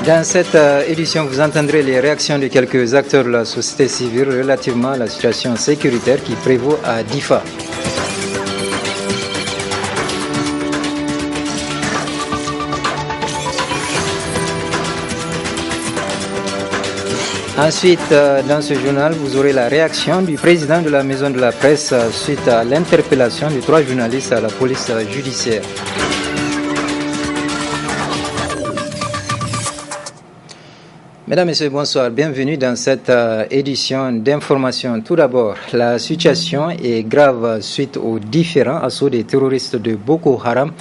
Dans cette édition, vous entendrez les réactions de quelques acteurs de la société civile relativement à la situation sécuritaire qui prévaut à Difa. Ensuite, dans ce journal, vous aurez la réaction du président de la Maison de la Presse suite à l'interpellation de 3 journalistes à la police judiciaire. Mesdames, Messieurs, bonsoir. Bienvenue dans cette édition d'information. Tout d'abord, la situation est grave suite aux différents assauts des terroristes de Boko Haram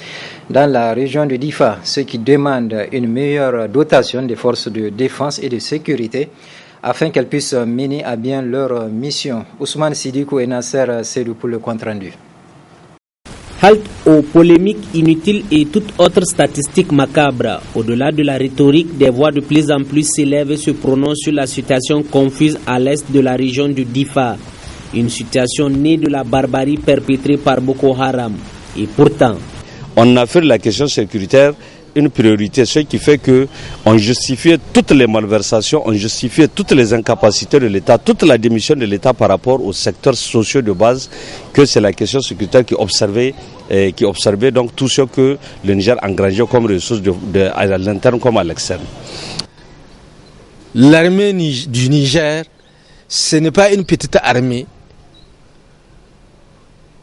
dans la région de Difa, ce qui demande une meilleure dotation des forces de défense et de sécurité afin qu'elles puissent mener à bien leur mission. Ousmane Sidikou et Nasser Sedou pour le compte-rendu. Halte aux polémiques inutiles et toute autre statistique macabre. Au-delà de la rhétorique, des voix de plus en plus s'élèvent et se prononcent sur la situation confuse à l'est de la région de Difa. Une situation née de la barbarie perpétrée par Boko Haram. Et pourtant, on a fait de la question sécuritaire une priorité, ce qui fait qu'on justifiait toutes les malversations, on justifiait toutes les incapacités de l'État, toute la démission de l'État par rapport aux secteurs sociaux de base, que c'est la question sécuritaire qui observait donc tout ce que le Niger engrangeait comme ressources à l'interne comme à l'externe. L'armée du Niger, ce n'est pas une petite armée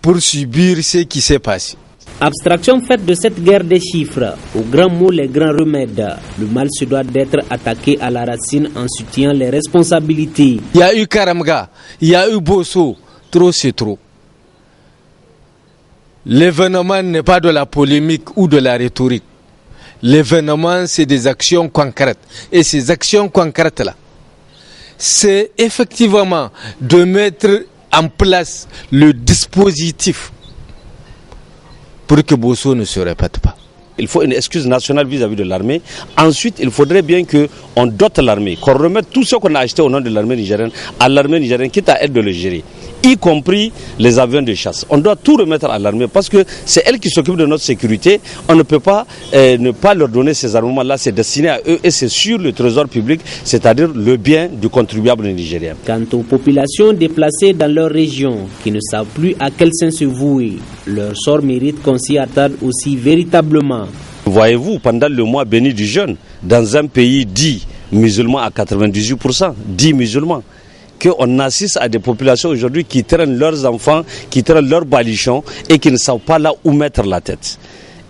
pour subir ce qui s'est passé. Abstraction faite de cette guerre des chiffres, au grand mot les grands remèdes. Le mal se doit d'être attaqué à la racine en situant les responsabilités. Il y a eu Karamga, il y a eu Bosso, trop c'est trop. L'événement n'est pas de la polémique ou de la rhétorique. L'événement, c'est des actions concrètes. Et ces actions concrètes-là, c'est effectivement de mettre en place le dispositif pour que Bosso ne se répète pas. Il faut une excuse nationale vis-à-vis de l'armée. Ensuite, il faudrait bien qu'on dote l'armée, qu'on remette tout ce qu'on a acheté au nom de l'armée nigérienne à l'armée nigérienne, quitte à elle de le gérer, y compris les avions de chasse. On doit tout remettre à l'armée parce que c'est elle qui s'occupe de notre sécurité. On ne peut pas ne pas leur donner ces armements-là. C'est destiné à eux et c'est sur le trésor public, c'est-à-dire le bien du contribuable nigérien. Quant aux populations déplacées dans leur région, qui ne savent plus à quel sein se vouer, leur sort mérite qu'on s'y attarde aussi véritablement. Voyez-vous, pendant le mois béni du jeûne, dans un pays dit musulman à 98%, dit musulman, qu'on assiste à des populations aujourd'hui qui traînent leurs enfants, qui traînent leurs balichons et qui ne savent pas là où mettre la tête.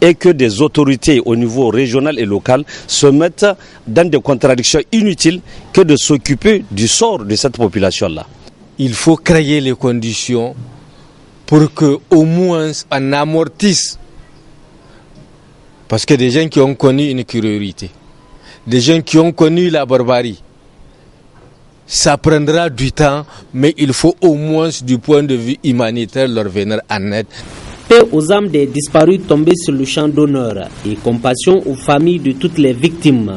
Et que des autorités au niveau régional et local se mettent dans des contradictions inutiles que de s'occuper du sort de cette population-là. Il faut créer les conditions pour qu'au moins on amortisse. Parce que des gens qui ont connu une cruauté, des gens qui ont connu la barbarie, ça prendra du temps, mais il faut au moins du point de vue humanitaire leur venir en aide. Paix aux âmes des disparus tombés sur le champ d'honneur et compassion aux familles de toutes les victimes.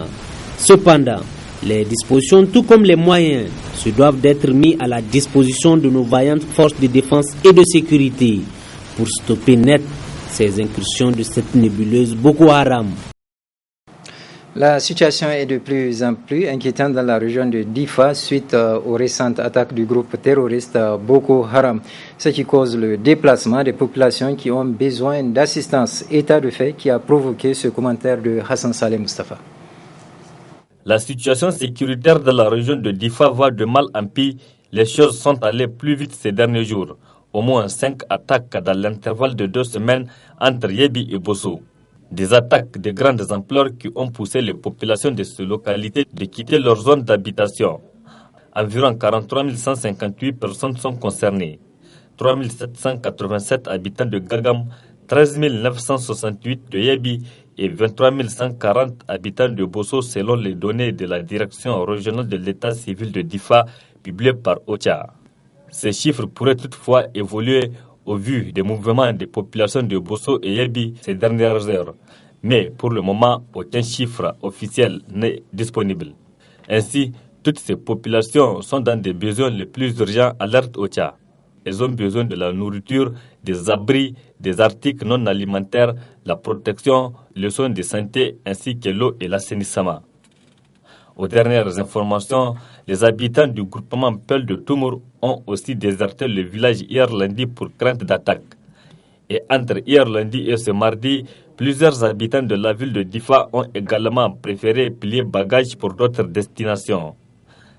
Cependant, les dispositions tout comme les moyens se doivent d'être mis à la disposition de nos vaillantes forces de défense et de sécurité pour stopper net ces incursions de cette nébuleuse Boko Haram. La situation est de plus en plus inquiétante dans la région de Difa suite aux récentes attaques du groupe terroriste Boko Haram, ce qui cause le déplacement des populations qui ont besoin d'assistance. État de fait qui a provoqué ce commentaire de Hassan Saleh Mustafa. La situation sécuritaire dans la région de Difa va de mal en pis. Les choses sont allées plus vite ces derniers jours. Au moins 5 attaques dans l'intervalle de 2 semaines entre Yebi et Bosso. Des attaques de grandes ampleurs qui ont poussé les populations de ces localités de quitter leur zone d'habitation. Environ 43 158 personnes sont concernées. 3 787 habitants de Gagam, 13 968 de Yebi et 23 140 habitants de Bosso selon les données de la direction régionale de l'état civil de Difa publiées par OCHA. Ces chiffres pourraient toutefois évoluer au vu des mouvements des populations de Bosso et Yebi ces dernières heures. Mais pour le moment, aucun chiffre officiel n'est disponible. Ainsi, toutes ces populations sont dans des besoins les plus urgents, alerte OCHA. Elles ont besoin de la nourriture, des abris, des articles non alimentaires, la protection, les soins de santé ainsi que l'eau et l'assainissement. Aux dernières informations, les habitants du groupement Peul de Toumour ont aussi déserté le village hier lundi pour crainte d'attaque. Et entre hier lundi et ce mardi, plusieurs habitants de la ville de Difa ont également préféré plier bagages pour d'autres destinations.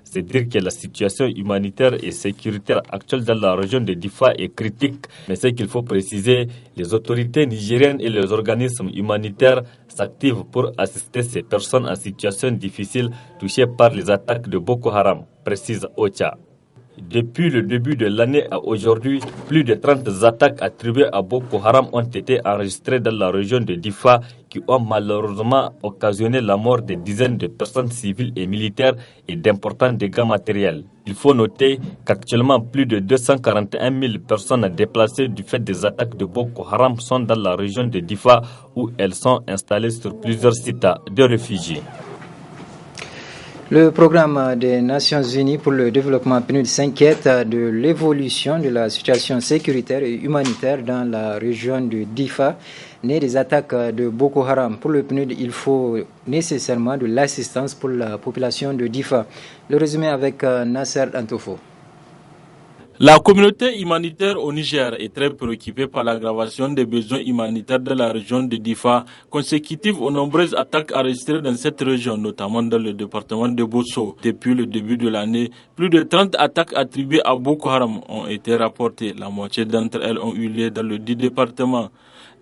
C'est dire que la situation humanitaire et sécuritaire actuelle dans la région de Difa est critique, mais ce qu'il faut préciser, les autorités nigériennes et les organismes humanitaires s'activent pour assister ces personnes en situation difficile touchées par les attaques de Boko Haram, précise Ocha. Depuis le début de l'année à aujourd'hui, plus de 30 attaques attribuées à Boko Haram ont été enregistrées dans la région de Difa qui ont malheureusement occasionné la mort de dizaines de personnes civiles et militaires et d'importants dégâts matériels. Il faut noter qu'actuellement plus de 241 000 personnes déplacées du fait des attaques de Boko Haram sont dans la région de Difa où elles sont installées sur plusieurs sites de réfugiés. Le programme des Nations Unies pour le développement PNUD s'inquiète de l'évolution de la situation sécuritaire et humanitaire dans la région de Difa, née des attaques de Boko Haram. Pour le PNUD, il faut nécessairement de l'assistance pour la population de Difa. Le résumé avec Nasser Antofo. La communauté humanitaire au Niger est très préoccupée par l'aggravation des besoins humanitaires de la région de Difa, consécutive aux nombreuses attaques enregistrées dans cette région, notamment dans le département de Bosso. Depuis le début de l'année, plus de 30 attaques attribuées à Boko Haram ont été rapportées. La moitié d'entre elles ont eu lieu dans le dit département.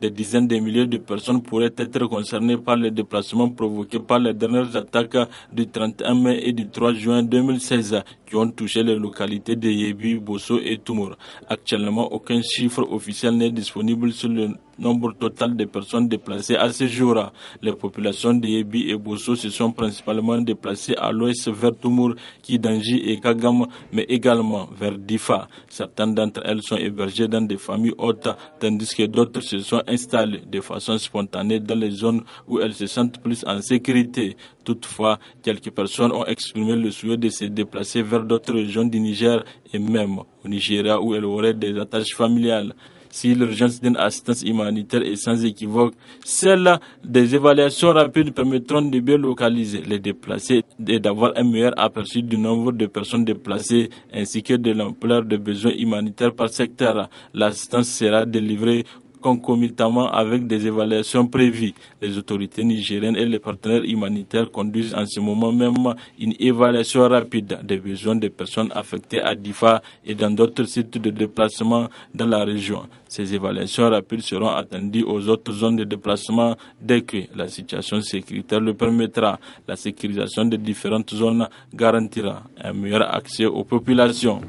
Des dizaines de milliers de personnes pourraient être concernées par les déplacements provoqués par les dernières attaques du 31 mai et du 3 juin 2016 qui ont touché les localités de Yebi, Bosso et Toumour. Actuellement, aucun chiffre officiel n'est disponible sur le nombre total de personnes déplacées à ce jour. Les populations de Yebi et Bosso se sont principalement déplacées à l'ouest vers Toumour, Kidanji et Kagam, mais également vers Difa. Certaines d'entre elles sont hébergées dans des familles hautes, tandis que d'autres se sont installées de façon spontanée dans les zones où elles se sentent plus en sécurité. Toutefois, quelques personnes ont exprimé le souhait de se déplacer vers d'autres régions du Niger et même au Nigeria où elles auraient des attaches familiales. Si l'urgence d'une assistance humanitaire est sans équivoque, celle des évaluations rapides permettront de bien localiser les déplacés et d'avoir un meilleur aperçu du nombre de personnes déplacées ainsi que de l'ampleur des besoins humanitaires par secteur. L'assistance sera délivrée concomitamment avec des évaluations prévues. Les autorités nigériennes et les partenaires humanitaires conduisent en ce moment même une évaluation rapide des besoins des personnes affectées à Difa et dans d'autres sites de déplacement dans la région. Ces évaluations rapides seront attendues aux autres zones de déplacement dès que la situation sécuritaire le permettra. La sécurisation des différentes zones garantira un meilleur accès aux populations.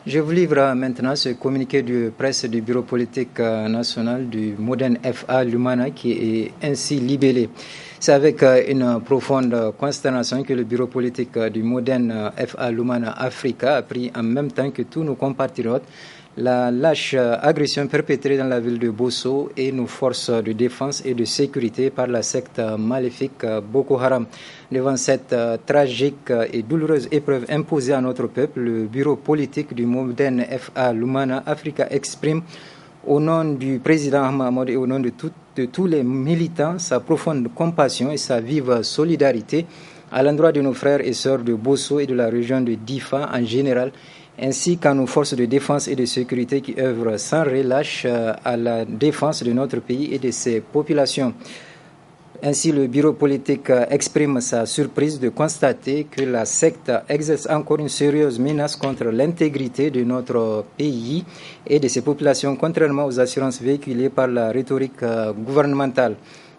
Je vous livre maintenant ce communiqué de presse du Bureau politique national du Modène FA Lumana qui est ainsi libellé. C'est avec une profonde consternation que le Bureau politique du Modène FA Lumana Africa a pris en même temps que tous nos compatriotes la lâche agression perpétrée dans la ville de Bosso et nos forces de défense et de sécurité par la secte maléfique Boko Haram. Devant cette tragique et douloureuse épreuve imposée à notre peuple, le bureau politique du Modène FA Lumana Africa exprime au nom du président Mahamadou et au nom de tous les militants sa profonde compassion et sa vive solidarité à l'endroit de nos frères et sœurs de Bosso et de la région de Difa en général, ainsi qu'à nos forces de défense et de sécurité qui œuvrent sans relâche à la défense de notre pays et de ses populations. Ainsi, le bureau politique exprime sa surprise de constater que la secte exerce encore une sérieuse menace contre l'intégrité de notre pays et de ses populations, contrairement aux assurances véhiculées par la rhétorique gouvernementale.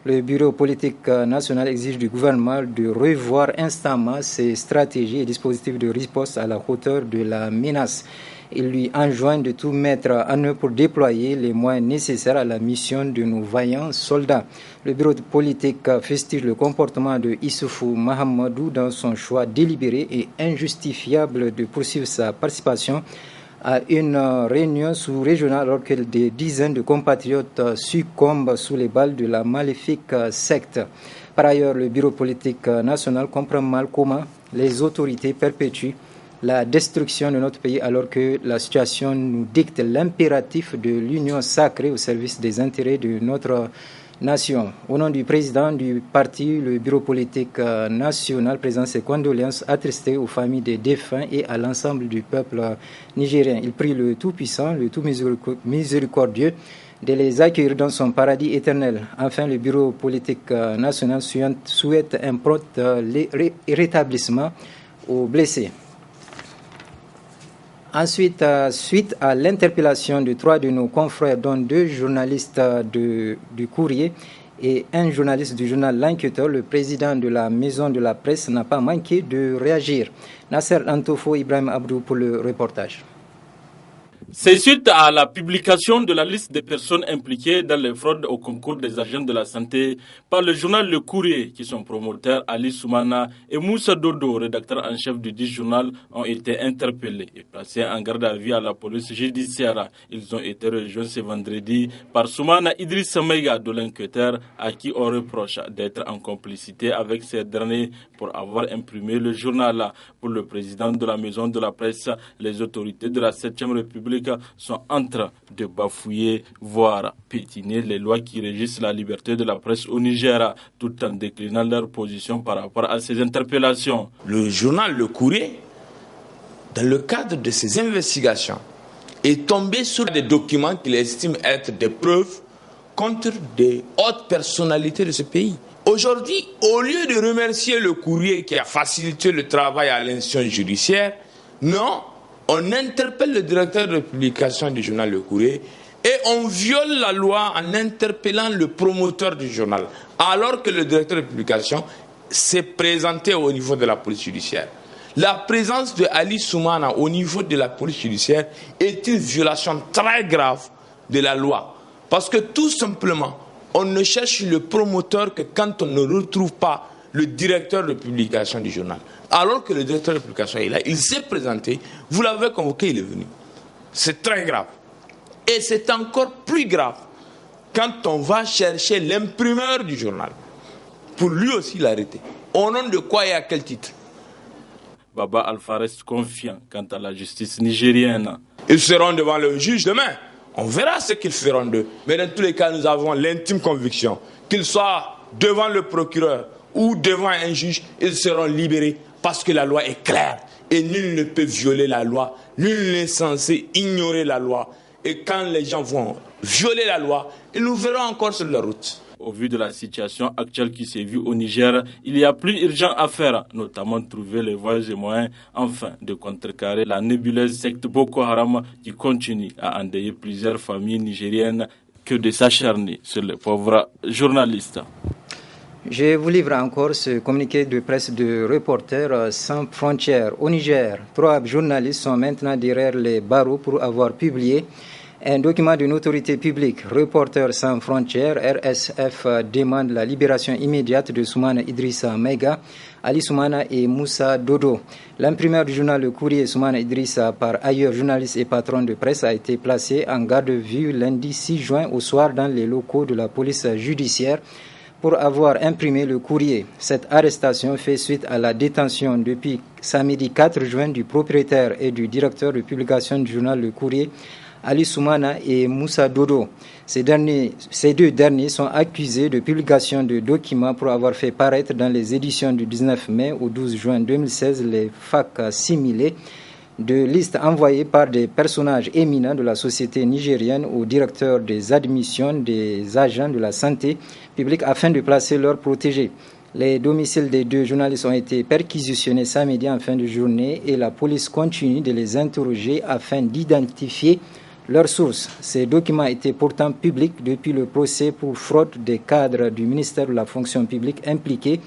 Le bureau politique national exige du gouvernement de revoir instamment ses stratégies et dispositifs de riposte à la hauteur de la menace. Il lui enjoint de tout mettre en œuvre pour déployer les moyens nécessaires à la mission de nos vaillants soldats. Le bureau politique fustige le comportement de Issoufou Mahamadou dans son choix délibéré et injustifiable de poursuivre sa participation à une réunion sous-régionale alors que des dizaines de compatriotes succombent sous les balles de la maléfique secte. Par ailleurs, le bureau politique national comprend mal comment les autorités perpétuent la destruction de notre pays alors que la situation nous dicte l'impératif de l'union sacrée au service des intérêts de notre Nation. Au nom du président du parti, le bureau politique national présente ses condoléances attristées aux familles des défunts et à l'ensemble du peuple nigérien. Il prie le Tout-Puissant, le Tout-Miséricordieux de les accueillir dans son paradis éternel. Enfin, le bureau politique national souhaite un prompt rétablissement aux blessés. Ensuite, suite à l'interpellation de 3 de nos confrères, dont 2 journalistes du Courrier et un journaliste du journal L'Enquêteur, le président de la maison de la presse n'a pas manqué de réagir. Nasser Antofo, Ibrahim Abdou pour le reportage. C'est suite à la publication de la liste des personnes impliquées dans les fraudes au concours des agents de la santé par le journal Le Courrier, qui sont promoteurs Ali Soumana et Moussa Dodo, rédacteur en chef du dit journal, ont été interpellés et placés en garde à vue à la police judiciaire. Ils ont été rejoints ce vendredi par Soumana Idriss Meiga de L'Enquêteur, à qui on reproche d'être en complicité avec ces derniers pour avoir imprimé le journal. Pour le président de la maison de la presse, les autorités de la 7e République sont en train de bafouiller, voire pétiner les lois qui régissent la liberté de la presse au Niger, tout en déclinant leur position par rapport à ces interpellations. Le journal Le Courrier, dans le cadre de ses investigations, est tombé sur des documents qu'il estime être des preuves contre des hautes personnalités de ce pays. Aujourd'hui, au lieu de remercier Le Courrier qui a facilité le travail à l'institution judiciaire, non, on interpelle le directeur de publication du journal Le Courrier et on viole la loi en interpellant le promoteur du journal, alors que le directeur de publication s'est présenté au niveau de la police judiciaire. La présence de Ali Soumana au niveau de la police judiciaire est une violation très grave de la loi. Parce que tout simplement, on ne cherche le promoteur que quand on ne retrouve pas le directeur de publication du journal. Alors que le directeur de publication est là, il s'est présenté, vous l'avez convoqué, il est venu. C'est très grave. Et c'est encore plus grave quand on va chercher l'imprimeur du journal pour lui aussi l'arrêter. Au nom de quoi et à quel titre? Baba Alpha reste confiant quant à la justice nigérienne. Ils seront devant le juge demain. On verra ce qu'ils feront d'eux. Mais dans tous les cas, nous avons l'intime conviction qu'ils soient devant le procureur ou devant un juge, ils seront libérés parce que la loi est claire et nul ne peut violer la loi, nul n'est censé ignorer la loi. Et quand les gens vont violer la loi, ils nous verront encore sur la route. Au vu de la situation actuelle qui s'est vue au Niger, il y a plus urgent à faire, notamment trouver les voies et moyens afin de contrecarrer la nébuleuse secte Boko Haram qui continue à endeuiller plusieurs familles nigériennes que de s'acharner sur les pauvres journalistes. Je vous livre encore ce communiqué de presse de Reporters sans frontières. Au Niger, 3 journalistes sont maintenant derrière les barreaux pour avoir publié un document d'une autorité publique. Reporters sans frontières, RSF, demande la libération immédiate de Soumana Idrissa Meiga, Ali Soumana et Moussa Dodo. L'imprimeur du journal Le Courrier, Soumana Idrissa, par ailleurs journaliste et patron de presse, a été placé en garde à vue lundi 6 juin au soir dans les locaux de la police judiciaire pour avoir imprimé le courrier. Cette arrestation fait suite à la détention depuis samedi 4 juin du propriétaire et du directeur de publication du journal Le Courrier, Ali Soumana et Moussa Dodo. Ces 2 derniers sont accusés de publication de documents pour avoir fait paraître dans les éditions du 19 mai au 12 juin 2016 les fac-similés de listes envoyées par des personnages éminents de la société nigérienne au directeur des admissions des agents de la santé publique afin de placer leurs protégés. Les domiciles des 2 journalistes ont été perquisitionnés samedi en fin de journée et la police continue de les interroger afin d'identifier leurs sources. Ces documents étaient pourtant publics depuis le procès pour fraude des cadres du ministère de la fonction publique impliqués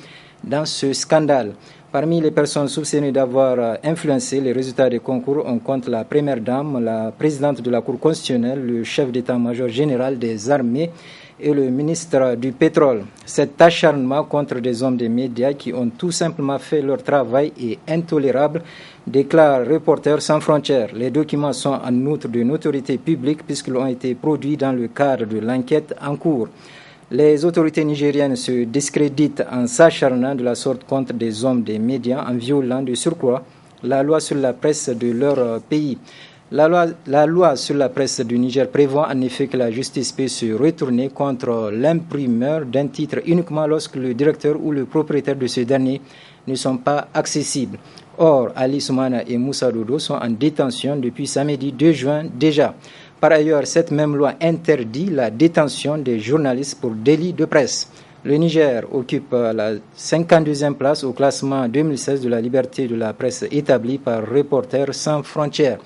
dans ce scandale. Parmi les personnes soupçonnées d'avoir influencé les résultats des concours, on compte la première dame, la présidente de la Cour constitutionnelle, le chef d'état-major général des armées et le ministre du pétrole. Cet acharnement contre des hommes des médias qui ont tout simplement fait leur travail est intolérable, déclare Reporters sans frontières. Les documents sont en outre d'une autorité publique puisqu'ils ont été produits dans le cadre de l'enquête en cours. Les autorités nigériennes se discréditent en s'acharnant de la sorte contre des hommes des médias en violant de surcroît la loi sur la presse de leur pays. La loi sur la presse du Niger prévoit en effet que la justice peut se retourner contre l'imprimeur d'un titre uniquement lorsque le directeur ou le propriétaire de ce dernier ne sont pas accessibles. Or, Ali Soumana et Moussa Dodo sont en détention depuis samedi 2 juin déjà. Par ailleurs, cette même loi interdit la détention des journalistes pour délit de presse. Le Niger occupe la 52e place au classement 2016 de la liberté de la presse établi par Reporters sans frontières.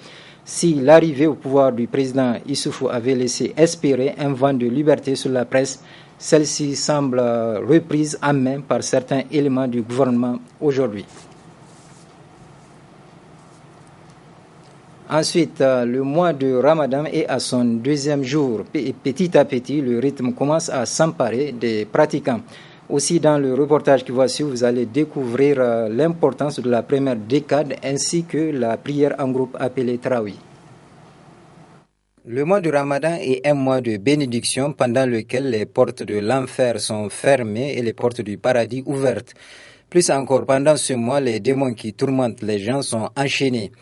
Si l'arrivée au pouvoir du président Issoufou avait laissé espérer un vent de liberté sur la presse, celle-ci semble reprise en main par certains éléments du gouvernement aujourd'hui. Ensuite, le mois de Ramadan est à son 2e jour. Petit à petit, le rythme commence à s'emparer des pratiquants. Aussi, dans le reportage que voici, vous allez découvrir l'importance de la première décade ainsi que la prière en groupe appelée Traoui. Le mois de Ramadan est un mois de bénédiction pendant lequel les portes de l'enfer sont fermées et les portes du paradis ouvertes. Plus encore, pendant ce mois, les démons qui tourmentent les gens sont enchaînés.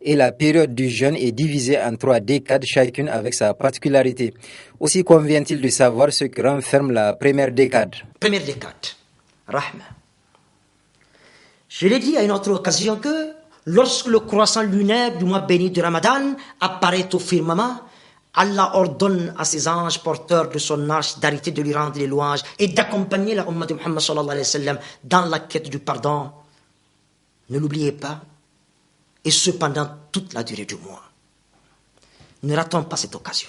Et la période du jeûne est divisée en 3 décades, chacune avec sa particularité. Aussi convient-il de savoir ce que renferme la première décade. Première décade, Rahma. Je l'ai dit à une autre occasion que lorsque le croissant lunaire du mois béni de Ramadan apparaît au firmament, Allah ordonne à ses anges porteurs de son arche d'arrêter de lui rendre les louanges et d'accompagner la Ummah de Muhammad sallallahu alayhi wa sallam dans la quête du pardon. Ne l'oubliez pas. Et ce pendant toute la durée du mois. Ne ratons pas cette occasion.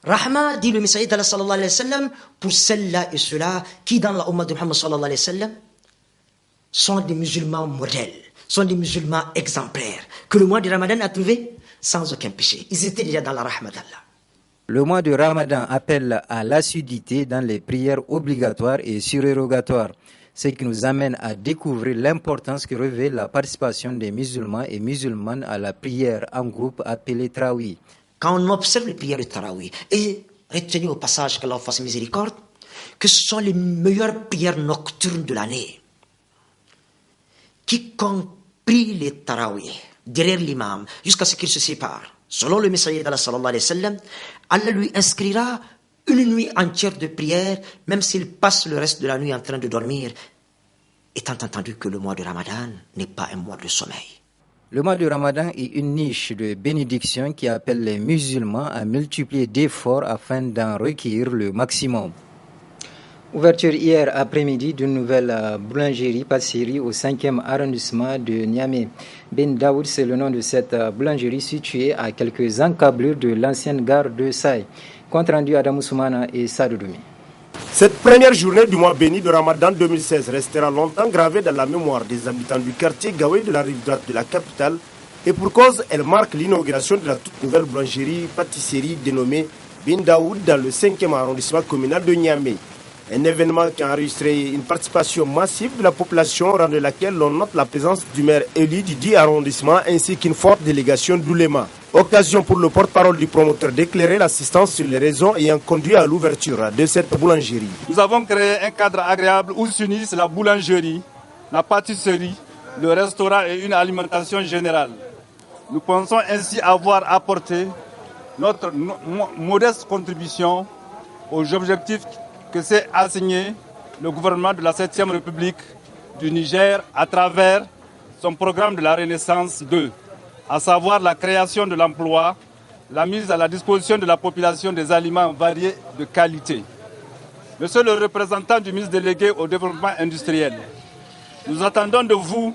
Rahma, dit le messager d'Allah sallallahu alayhi wa sallam, pour celles-là et ceux-là qui dans la Ummah de Muhammad sallallahu alayhi wa sallam sont des musulmans modèles, sont des musulmans exemplaires, que le mois de Ramadan a trouvé sans aucun péché. Ils étaient déjà dans la Rahma d'Allah. Le mois de Ramadan appelle à l'assiduité dans les prières obligatoires et surérogatoires. Ce qui nous amène à découvrir l'importance que revêt la participation des musulmans et musulmanes à la prière en groupe appelée Traoui. Quand on observe les prières de Traoui, et retenez au passage qu'Allah fasse miséricorde, que ce sont les meilleures prières nocturnes de l'année. Quiconque prie les Traoui derrière l'imam jusqu'à ce qu'il se sépare, selon le messager d'Allah sallallahu alayhi wa sallam, Allah lui inscrira une nuit entière de prière, même s'il passe le reste de la nuit en train de dormir, étant entendu que le mois de Ramadan n'est pas un mois de sommeil. Le mois de Ramadan est une niche de bénédiction qui appelle les musulmans à multiplier d'efforts afin d'en recueillir le maximum. Ouverture hier après-midi d'une nouvelle boulangerie-pâtisserie au 5e arrondissement de Niamey. Ben Daoud, c'est le nom de cette boulangerie située à quelques encablures de l'ancienne gare de Saï. Compte rendu Adamou Soumana et Sadoudoumi. Cette première journée du mois béni de Ramadan 2016 restera longtemps gravée dans la mémoire des habitants du quartier Gawé de la rive droite de la capitale. Et pour cause, elle marque l'inauguration de la toute nouvelle boulangerie-pâtisserie dénommée Ben Daoud dans le 5e arrondissement communal de Niamey. Un événement qui a enregistré une participation massive de la population, rang de laquelle l'on note la présence du maire élu du 10 arrondissement ainsi qu'une forte délégation d'oulémas. Occasion pour le porte-parole du promoteur d'éclairer l'assistance sur les raisons ayant conduit à l'ouverture de cette boulangerie. Nous avons créé un cadre agréable où s'unissent la boulangerie, la pâtisserie, le restaurant et une alimentation générale. Nous pensons ainsi avoir apporté notre modeste contribution aux objectifs que s'est assigné le gouvernement de la 7e République du Niger à travers son programme de la Renaissance 2, à savoir la création de l'emploi, la mise à la disposition de la population des aliments variés de qualité. Monsieur le représentant du ministre délégué au développement industriel, nous attendons de vous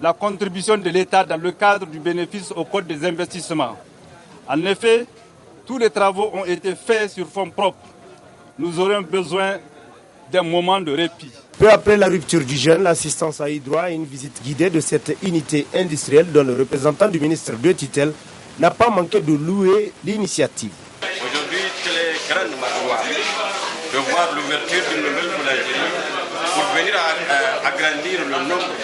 la contribution de l'État dans le cadre du bénéfice au code des investissements. En effet, tous les travaux ont été faits sur fonds propres. Nous aurons besoin d'un moment de répit. Peu après la rupture du jeûne, l'assistance a eu droit à une visite guidée de cette unité industrielle dont le représentant du ministre de tutelle n'a pas manqué de louer l'initiative. Aujourd'hui, c'est une grande joie de voir l'ouverture d'une nouvelle boulangerie pour venir agrandir le nombre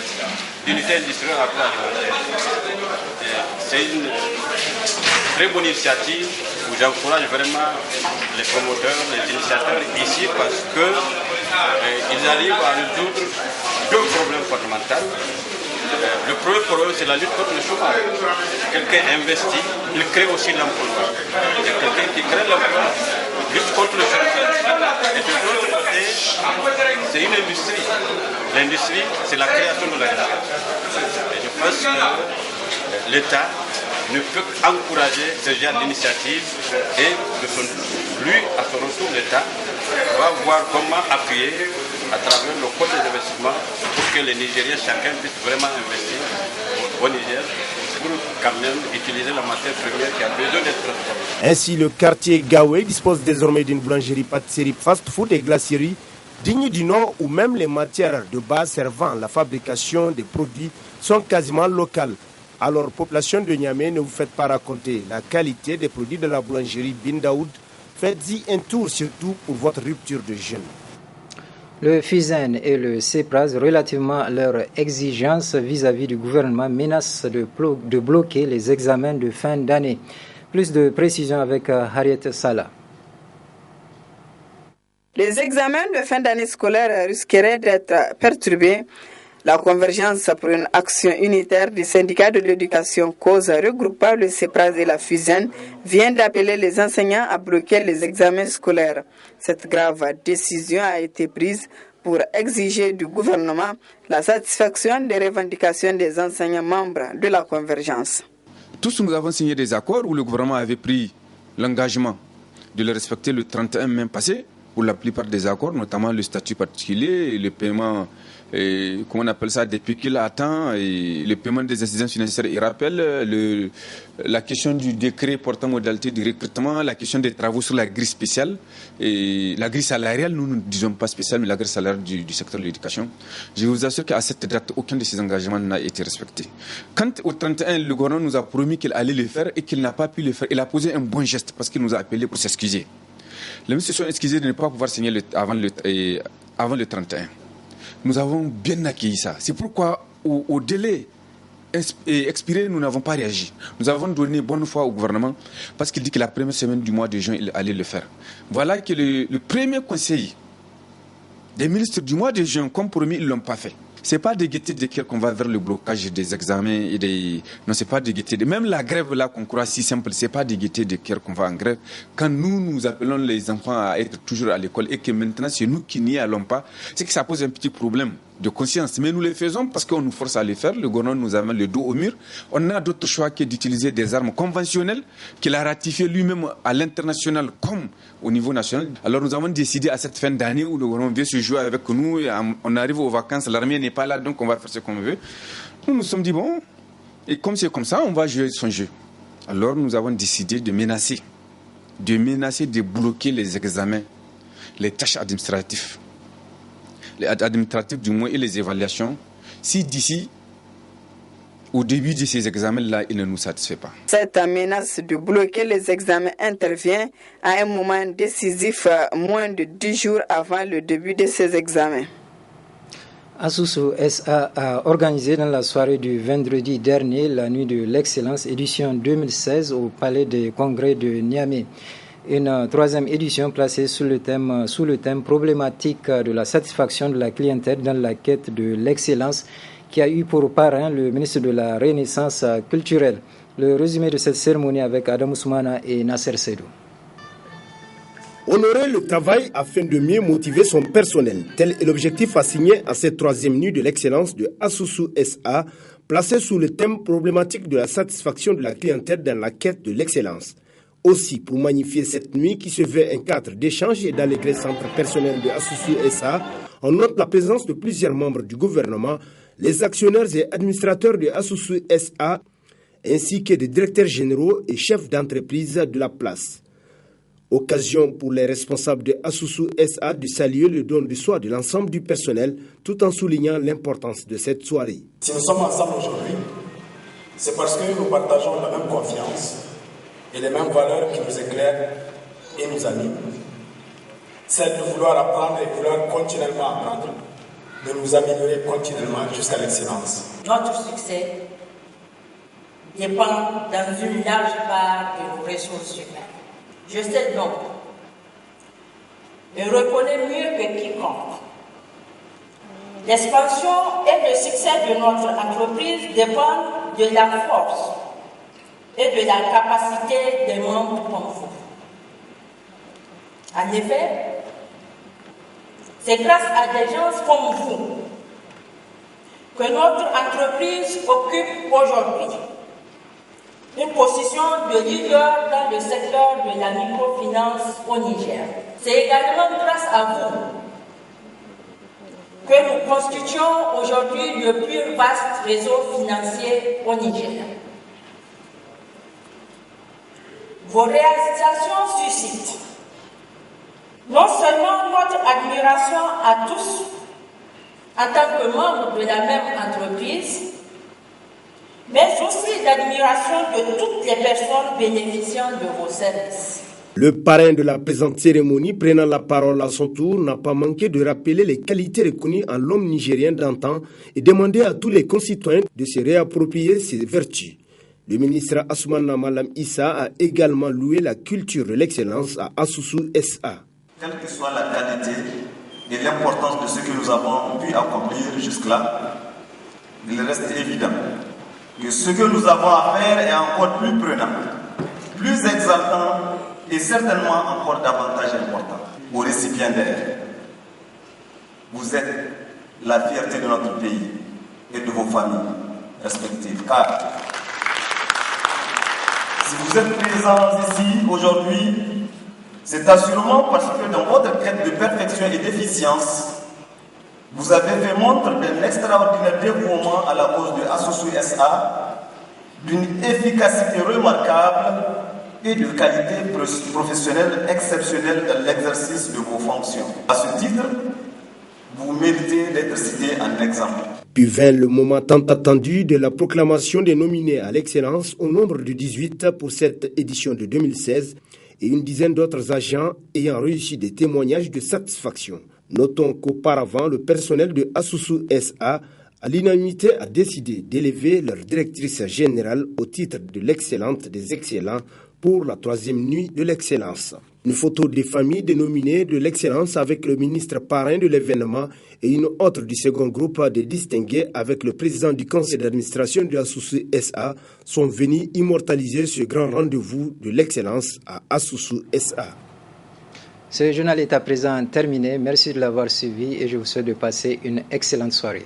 d'unités industrielles agroalimentaires. C'est une très bonne initiative où j'encourage vraiment les promoteurs, les initiateurs ici parce qu'ils arrivent à résoudre deux problèmes fondamentaux. Le premier problème, c'est la lutte contre le chômage. Quelqu'un investit, il crée aussi l'emploi. Il y a quelqu'un qui crée l'emploi, lutte contre le chômage. Et de l'autre côté, c'est une industrie. L'industrie, c'est la création de la richesse. Et je pense que l'État ne peut qu'encourager ce genre d'initiative et lui, à son retour, l'État va voir comment appuyer à travers le code des investissements pour que les Nigériens, chacun puisse vraiment investir au Niger pour quand même utiliser la matière première qui a besoin d'être transformée. Ainsi, le quartier Gawé dispose désormais d'une boulangerie, pâtisserie, fast-food et glacerie dignes du nom où même les matières de base servant à la fabrication des produits sont quasiment locales. Alors, population de Niamey, ne vous faites pas raconter la qualité des produits de la boulangerie Bin Daoud. Faites-y un tour, surtout pour votre rupture de jeûne. Le FISEN et le CEPRAS, relativement à leurs exigences vis-à-vis du gouvernement, menacent de bloquer les examens de fin d'année. Plus de précisions avec Harriet Salah. Les examens de fin d'année scolaire risqueraient d'être perturbés. La convergence pour une action unitaire du syndicat de l'éducation cause regroupant le CEPRAS et la FUSEN vient d'appeler les enseignants à bloquer les examens scolaires. Cette grave décision a été prise pour exiger du gouvernement la satisfaction des revendications des enseignants membres de la convergence. Tous nous avons signé des accords où le gouvernement avait pris l'engagement de le respecter le 31 mai passé pour la plupart des accords, notamment le statut particulier et le paiement, comment on appelle ça, des pécules à temps et le paiement des assistances financières. Il rappelle la question du décret portant modalité de recrutement, la question des travaux sur la grille spéciale et la grille salariale, nous ne disons pas spéciale, mais la grille salariale du secteur de l'éducation. Je vous assure qu'à cette date, aucun de ces engagements n'a été respecté. Quand au 31, le gouvernement nous a promis qu'il allait le faire et qu'il n'a pas pu le faire, il a posé un bon geste parce qu'il nous a appelé pour s'excuser. Les ministres se sont excusés de ne pas pouvoir signer avant le 31. Nous avons bien accueilli ça. C'est pourquoi, au délai expiré, nous n'avons pas réagi. Nous avons donné bonne foi au gouvernement parce qu'il dit que la première semaine du mois de juin, il allait le faire. Voilà que le premier conseil des ministres du mois de juin, comme promis, ils ne l'ont pas fait. Ce n'est pas de gaieté de cœur qu'on va vers le blocage des examens et des... Non, ce n'est pas de gaieté. Même la grève là qu'on croit si simple, ce n'est pas de gaieté de cœur qu'on va en grève. Quand nous appelons les enfants à être toujours à l'école et que maintenant c'est nous qui n'y allons pas, c'est que ça pose un petit problème de conscience. Mais nous le faisons parce qu'on nous force à le faire. Le gouvernement nous amène le dos au mur. On a d'autres choix que d'utiliser des armes conventionnelles qu'il a ratifiées lui-même à l'international comme au niveau national. Alors nous avons décidé à cette fin d'année où le gouvernement vient se jouer avec nous. Et on arrive aux vacances, l'armée n'est pas là, donc on va faire ce qu'on veut. Nous nous sommes dit, bon, et comme c'est comme ça, on va jouer son jeu. Alors nous avons décidé de menacer, de bloquer les examens, les tâches administratives du moins et les évaluations, si d'ici au début de ces examens-là, il ne nous satisfait pas. Cette menace de bloquer les examens intervient à un moment décisif, moins de 10 jours avant le début de ces examens. Asusu SA a organisé dans la soirée du vendredi dernier la nuit de l'excellence édition 2016 au Palais des Congrès de Niamey. Une troisième édition placée sous le thème problématique de la satisfaction de la clientèle dans la quête de l'excellence qui a eu pour parrain le ministre de la Renaissance culturelle. Le résumé de cette cérémonie avec Adam Ousmana et Nasser Sedou. Honorer le travail afin de mieux motiver son personnel, tel est l'objectif assigné à cette troisième nuit de l'excellence de Asusu SA, placée sous le thème problématique de la satisfaction de la clientèle dans la quête de l'excellence. Aussi, pour magnifier cette nuit qui se veut un cadre d'échange et d'allégresse entre personnel de Asusu SA, on note la présence de plusieurs membres du gouvernement, les actionnaires et administrateurs de Asusu SA, ainsi que des directeurs généraux et chefs d'entreprise de la place. Occasion pour les responsables de Asusu SA de saluer le don de soi de l'ensemble du personnel, tout en soulignant l'importance de cette soirée. Si nous sommes ensemble aujourd'hui, c'est parce que nous partageons la même confiance et les mêmes valeurs qui nous éclairent et nous animent. Celle de vouloir apprendre et vouloir continuellement apprendre, de nous améliorer continuellement jusqu'à l'excellence. Notre succès dépend dans une large part de nos ressources humaines. Je sais donc et reconnais mieux que quiconque L'expansion et le succès de notre entreprise dépendent de la force et de la capacité des membres comme vous. En effet, c'est grâce à des gens comme vous que notre entreprise occupe aujourd'hui une position de leader dans le secteur de la microfinance au Niger. C'est également grâce à vous que nous constituons aujourd'hui le plus vaste réseau financier au Niger. Vos réalisations suscitent non seulement notre admiration à tous en tant que membres de la même entreprise, mais aussi l'admiration de toutes les personnes bénéficiant de vos services. Le parrain de la présente cérémonie, prenant la parole à son tour, n'a pas manqué de rappeler les qualités reconnues en l'homme nigérien d'antan et demander à tous les concitoyens de se réapproprier ses vertus. Le ministre Assoumana Malam Issa a également loué la culture de l'excellence à Asusu SA. Quelle que soit la qualité et l'importance de ce que nous avons pu accomplir jusque-là, il reste évident que ce que nous avons à faire est encore plus prenant, plus exaltant et certainement encore davantage important. Aux récipiendaires, vous êtes la fierté de notre pays et de vos familles respectives. Car si vous êtes présents ici aujourd'hui, c'est assurément parce que dans votre quête de perfection et d'efficience, vous avez fait montre d'un extraordinaire dévouement à la cause de Asusu SA, d'une efficacité remarquable et de qualité professionnelle exceptionnelle dans l'exercice de vos fonctions. À ce titre, vous méritez d'être cité en exemple. Puis vint le moment tant attendu de la proclamation des nominés à l'excellence au nombre de 18 pour cette édition de 2016 et une dizaine d'autres agents ayant réussi des témoignages de satisfaction. Notons qu'auparavant, le personnel de Asusu SA, à l'unanimité, a décidé d'élever leur directrice générale au titre de l'excellente des excellents pour la 3e nuit de l'excellence. Une photo des familles des nominés de l'excellence avec le ministre parrain de l'événement et une autre du second groupe des distingués avec le président du conseil d'administration de Asusu SA sont venus immortaliser ce grand rendez-vous de l'excellence à Asusu SA. Ce journal est à présent terminé. Merci de l'avoir suivi et je vous souhaite de passer une excellente soirée.